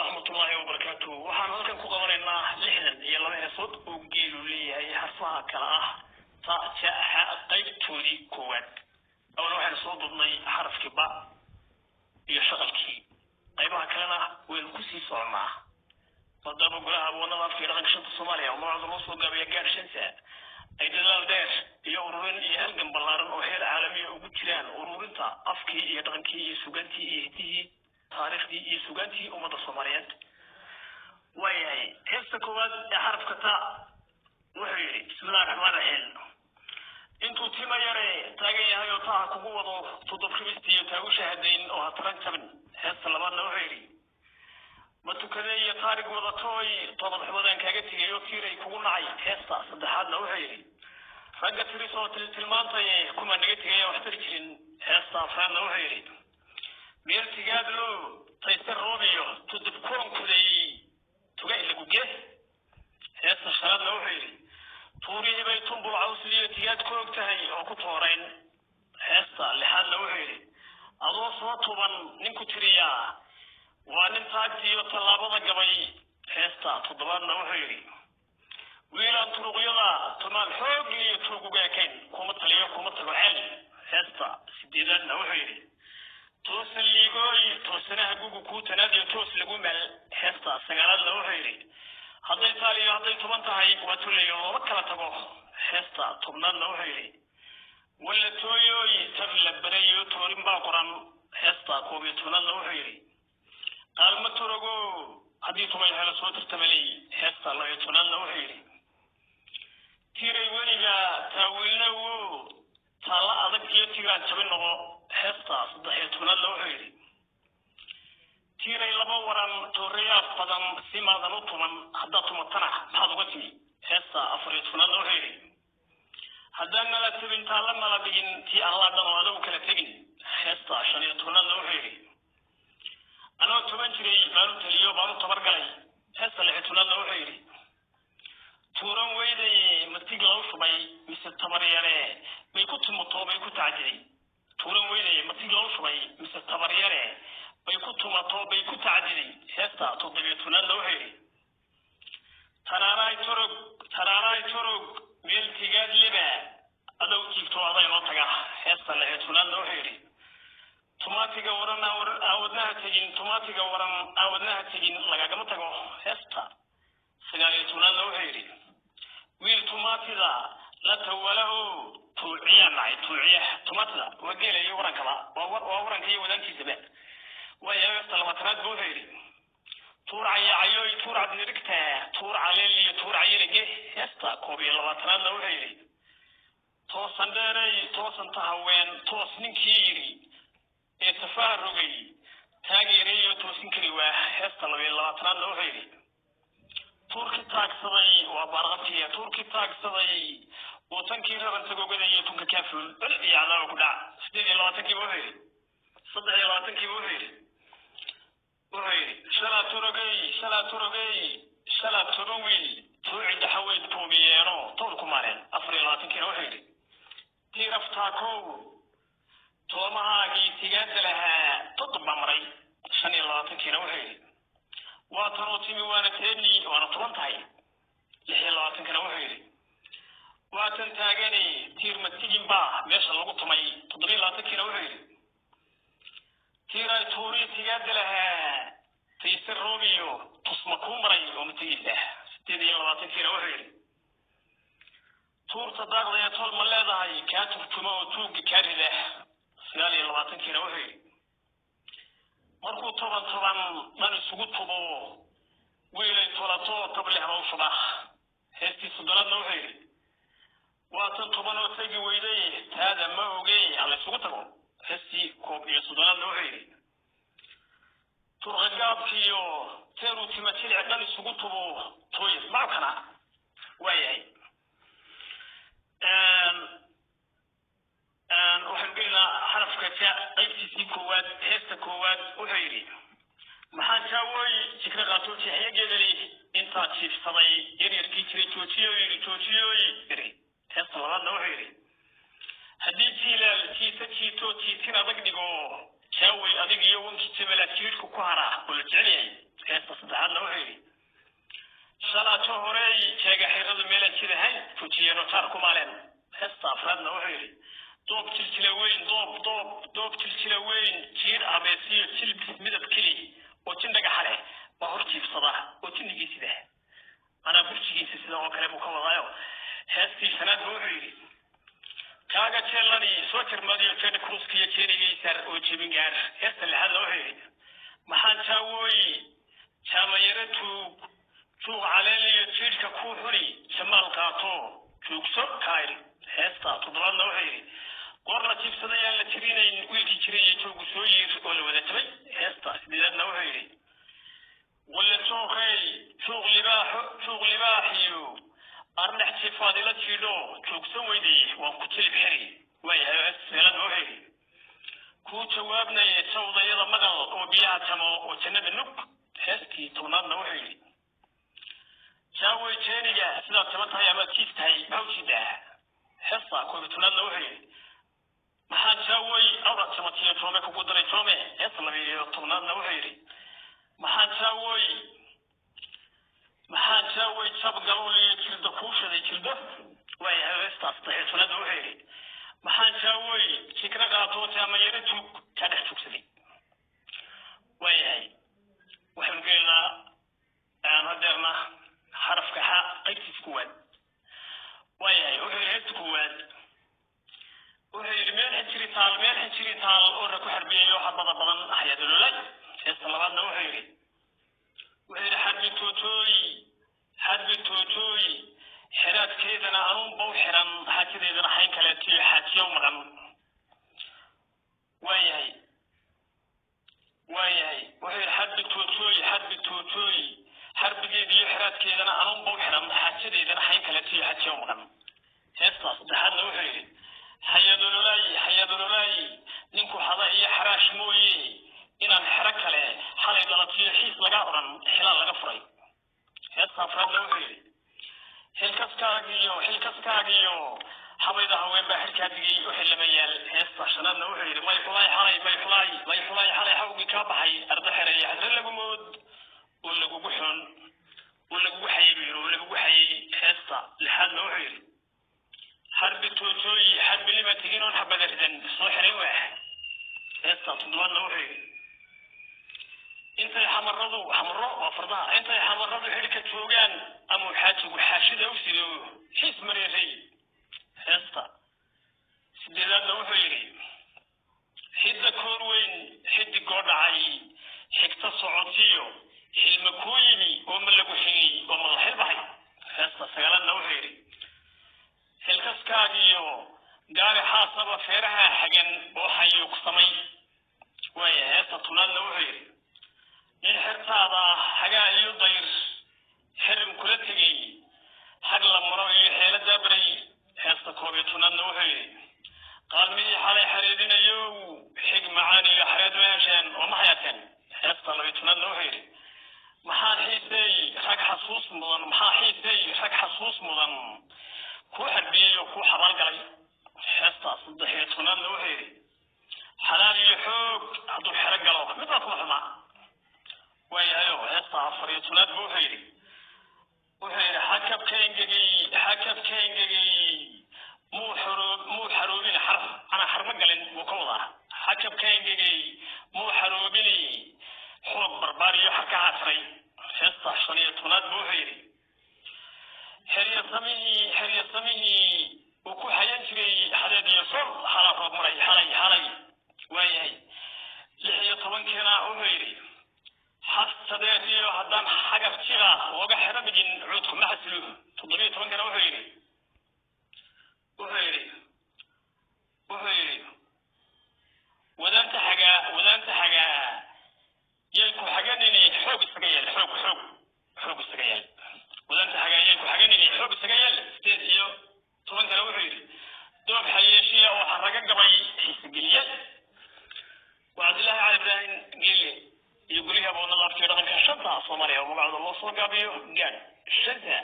ورحمة الله وبركاته وحان هلكن ku qabanayna 62 heesood oo geelu leeyahay harfaha kala ah ta jaaxa qaybtoodii koowaad oo waxaan soo dubnay xarafkii ba iyo shaqalkii qaybaha kalena way ku sii soconaa madaba golaha wadada fiiran shanta Soomaaliya oo macluumaad soo gaabaya gaashanka ay dadaal dheer iyo ururin iyo halgan ballaaran oo heer caalami ah ugu jiraan ururinta afkii iyo dhaqankii iyo suugaantii iyo hidihii taariikhdii iyo suugaantii ummadda Soomaaliyeed وياي هستكواد حرف كتا وحي بسم الله الرحمن الرحيم انتو تيما يري تاقي هايو تاها كوكوضو تضب خمستي يتاقو شاهدين او هتران تبن هست لبان وحيري متو كذي يطارق وضطوي طبب حمدان كاقتي يوكيري كوكو نعي هستا صدحان وحيري رقا تريسو تلمانطي كما نقتي وحتركين هستا فران وحيري ميرتي قادلو تيسر روبيو تضب كون كذي تجاه اللجوجه هذا الشراب لو حيري طوري بيتون بالعوسلية تجاد كوك تهي أو كطورين هذا لحال لو حيري أضو صوتهم ننكو تريا وننتاجي وطلابة جبي هذا تضلان لو حيري ويلا تروقيا تمام حوق لي تروقوا كين كومت ليه كومت العالي هذا سديدان لو حيري توصل ليجوي توصلها جوجو كوتنادي توصل لجومل حصة سجلات لو حيري هذا إيطاليا هذا تبنتهاي وتولي ومكلا تبوه حصة تبنان لو حيري ولا تويو يتر بريو تورين باقران حصة كوبي تبنان لو حيري قال ما تروجو هذه تمين هلا صوت استملي حصة لو يتبنان لو حيري تيري وليجا تاويلنا و تلا أذك يتيجان تبنه هستا صدحية تمنى لو حيري تيري لما وران توريا فضان سيما ذنو تمن حدا تمتنع بحض وقتي هستا أفريت تمنى لو حيري حدانا لا تبين تعلم لا بين تي أهلا دانو هذا وكلا تبين هستا عشان يتمنى لو حيري أنا تمن تري بانو تليو بانو تبرقلي هستا لحي تمنى لو حيري توران ويدي متيقلو شبي مثل تمريالي بيكوت مطو بيكوت عجري تورن ويلي متيجو شوي مثل تبريره بيكوت مطو بيكوت عدلي هستا تضبيتنا لو هي تراراي ترق ميلتيجاد لبا أدو تيكتو هذا ينطقه هستا لهتنا لو هي توماتيجا ورن أودناها تجين توماتيجا ورن أودناها تجين لقاك متقو هستا سجاليتنا لو هي ويل توماتيجا لا توله توعية معي توعية توماتلا وقيل يورن كلا وورن كي ودان كي سبب ويا سلامتنا بوهيري تور عيوي تور عبد ركته تور عليلي تور عيلي يستا كوبي لواتنا لوهيري توسن داري توسن تهوين توس نكيري اتفارقي تاجيري توسن كريوه يستا لواتنا لوهيري توركي تاكسدي وبارغتي توركي تاكسدي وتنكي ربن تجوجنا يتونك كافل يعني كذا سيدي الله تنكي وهيري صدق الله تنكي وهيري شلا تروي توعد حويد بوميانو توركم مارين أفري الله تنكي وهيري تيرفتاكو تومها جي تجاد لها تطب مري شني الله تنكي وهيري واتنوتي وانا تهني وانا طلنتهاي لحي الله تنكي وهيري واتن تاغاني تير متجين با ميشا لغو طمي تضري لا تكينا وحيري تيراي توري تياد لها تيسر روبيو تصمكو مري ومتجيسه ستيدي لا تكينا وحيري تور صداق ذي طول ملادهاي كاتب تما وتوق كاري له سيالي لا تكينا وحيري مركو طبعا من سقوط فضو ويلي تولاتو قبل هاو صباح هستي صدرنا وحيري واتن طبعا وتجي ويدي هذا ما هو جاي على سقطه هسي كوب يصدر نوعي ترغب فيه تيرو تمثيل عدن سقطه طويل ما كنا وياي وحن قلنا حرف كتاء قيبتي كواد هست كواد وحيري maxaan taaway fikra qaato xiyagedali inta chief sabay yaryarkii jiray joojiyo هسه لبعضنا وحيري هدي تيلال adag dhigo كاوي adig iyo wanki timela tiirku ku hara wala jecel yahay heestas fujiyeen oo taar ku maaleen heesta afraadna wuxuu yidhi doob jilsila weyn doob jilsila weyn jiir abeesiyo jilbis midab keli oo jin dhagaxa leh waa hor jiifsada oo jinnigiisida anaa burjigiisa sida oo kale buu ka wadaayo heestii shanaad buu wuxuu yidhi kaaga jeelani soo jirmadiyo jeedha kruuskiyo jeenigaysar oo jebin gaar heesta lixaadna wuxuu yidhi maxaan jaawooyi jaamayaro tuug caleeliyo jiidhka kuu xuni jamaal qaato joogso kaayl heesta toddobaadna wuxuu yidhi goor la jiibsadayaan la jirinayn wiilkii jiray iyo joogu soo yiir oo la wada jabay heesta sideedaadna wuxuu yidhi walla jooqey juuq libaaxiyo arnax jiifaadi la jiidho joogsan weydii waan ku jilib xiri waayahay heesta seeladna wuxuu yidhi kuu jawaabnaya jawdayada magal oo biyaha jamo oo jannada nug heestii tobnaadna wuxuu yidhi jaawey jeeniga sidaad jaba tahay amaad jiif tahay hawjida heesta koob iyo tobnaadna wuxuu yidhi maxaan jaawey awraad jamatiyo toome kugu daray toome heesta laba iyo tobnaadna wuxuu yidhi maxaan jaawey jab galooliyo jirda kuu shaday jirdo waayahay heestaas saddex iyo tobnaadna wuxuu yidhi maxaan jaawey jikra qaato jaamayaro tuug kaa dhex joogsaday waayahay waxaynu geelnaa hadeerna xarafka xa qaybtiisa kuwaad waayahay wuxuu yidhi heesta kuwaad wuxuu yidhi meel xinjiri taal oo ra ku xarbiyeeyo xabada badan hayadololay heesta labaadna wuxuu yidhi xarbi toojooy xeraadkeedana anuun baw xiran xaajadeedana xayn kaleetiyo xaajiyo maqan waayahay wuxuu yidhi xarbi toojooy xarbigeediyo xeraadkeedana anuun baw xiran xaajadeedana xayn kaleetiyo xaajiyo maqan heestaas saddexaadna wuxuu yidhi hayadololaay ninku hada iyo xaraash mooye inaan xero kale xalay dhalatiyo xiis laga odhan xilaal laga furay heesta afraadna wuxuu yidhi xilkaskaagiyo habayda haween baa xilkaa digay u xildhibayaal heesta shanaadna wuxuu yidhi may xulaay xalay xawgii kaa baxay ardo xereeye hadre lagu mood oo lagugu xun oo lagugu xayay buu yidhi oo lagugu xayay heesta lixaadna wuxuu yidhi xarbi toojooy xarbi lima tegin oon xabada ridan soo xiray waax heesta toddobaadna wuxuu yidhi intay xamaro waa fardaha intay xamaradu xidhka joogaan ama xaajigu xaashida u sido xiis mareeray heesta sideedaadna wuxuu yidhi xidda koor weyn xidigoo dhacay xigta socotiyo xilma kuu yimi oo ma lagu xigay oo ma la xilbahay heesta sagaalaadna wuxuu yidhi xilkaskaagiyo gaari xaasaba feeraha xagan oo xayuug samay waaya heesta tobnaadna wuxuu yidhi nin xertaada hagaa iyo dayr xirim kula tegay xag la maro iyo xeela daabray heesta koob iyo tobnaadna wuxuu yidhi qaalmihii xalay xareedinayow xig macaan iyo xareed meesheen oo ma hayaateen heesta laba iyo tobnaadna wuxuu yidhi maxaa xiisay rag xasuus mudan kuu xarbiyey oo kuu xabaal galay heesta saddex iyo tobnaadna wuxuu yidhi xalaal iyo xoog hadduu xero galo midbaa kuma xumaa waayahayo heesta afar iyo tobnaad buu wuxuu yidhi xakabka engegey muu xaroobin xarma galin buu ka wadaa xakabka engegey muu xaroobini xoog barbaariyo xarkahaa tiray heesta shan iyo tobnaad buu wuxuu yidhi xerya samihii uu ku xayan jiray xadeed iyo sol hala roob maray xalay waayahay lix iyo tobankiina wuxuu yidhi xasadeediyo haddaan xagar jira ooga xero midin cuudku ma xasilo toddobiyo tobankana wuxuu yidhi wadaanta xagaa yay ku xaganini xoog isaga yeel xoog isaga yeel wadaanta xagaa yay ku xaganini xoog isaga yeel sideed iyo tobankana wuxuu yidhi doob xayeeshiya oo xaraga gabay xiisageliye waa cabdillaahi cali ibraahim geelle iyo guryaha boodna laaftiyo dhaqanka shanta Soomaaliya oo magacooda loo soo gaabiyo gaadh shanta